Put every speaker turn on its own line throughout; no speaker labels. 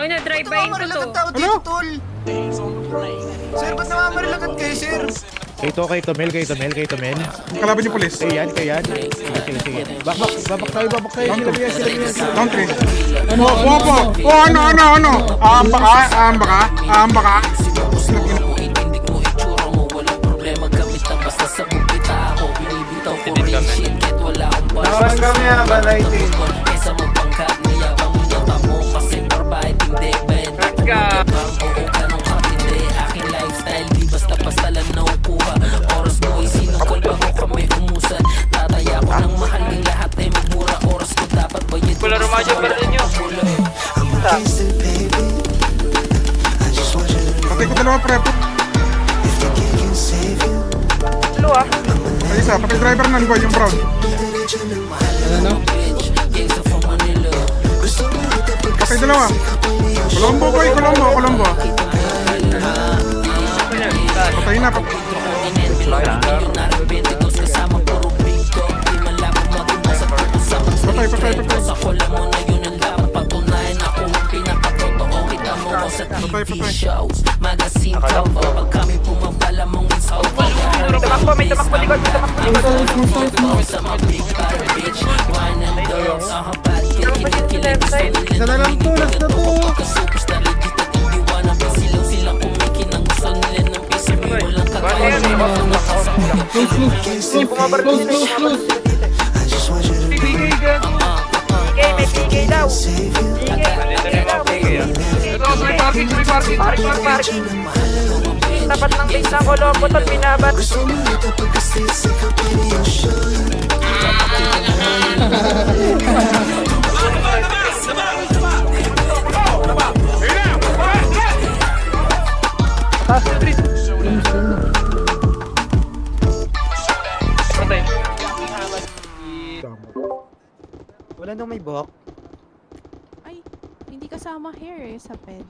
Ay, na-drive-by ko to.
Tao dito, tol. Sir, ba't namamaril agad kayo, sir?
Kay Tomel.
Kalaban yung polis.
Yan. Sige. Babak tayo. Sila biya.
Down 3. Ano? Ano? Aamba ka?
Naman kami ha, balay
Wala rumadyo pa rin nyo.
Patay ko dalawa pre.
Dalawa?
Patay isa, patay driver nan ko yung brown.
Ano?
Patay dalawa. Colombo boy, Colombo. Patay na. Patay.
May tamakbo likod.
Isa na lang to, last na to.
May PK daw. Parking. Tapat ng base ng Colombo at binabat.
Wala nang may buhok.
Ay, hindi kasama hair sa ped.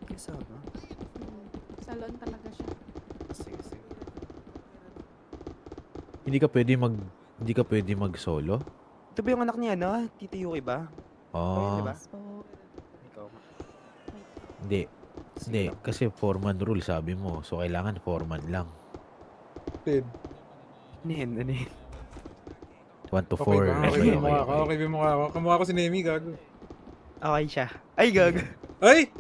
Kasama.
Salon talaga siya.
Sige.
Hindi ka pwede mag-solo?
Ito ba yung anak niya, no? Tito Yuki ba?
Oh,
Diba?
So,
Ikaw.
hindi. Hindi, kasi foreman rule sabi mo. So, kailangan foreman lang.
Ano yun?
1 to 4.
Okay, mukha ko si Nemi, gago.
Okay siya. Ay, gag.
Ay!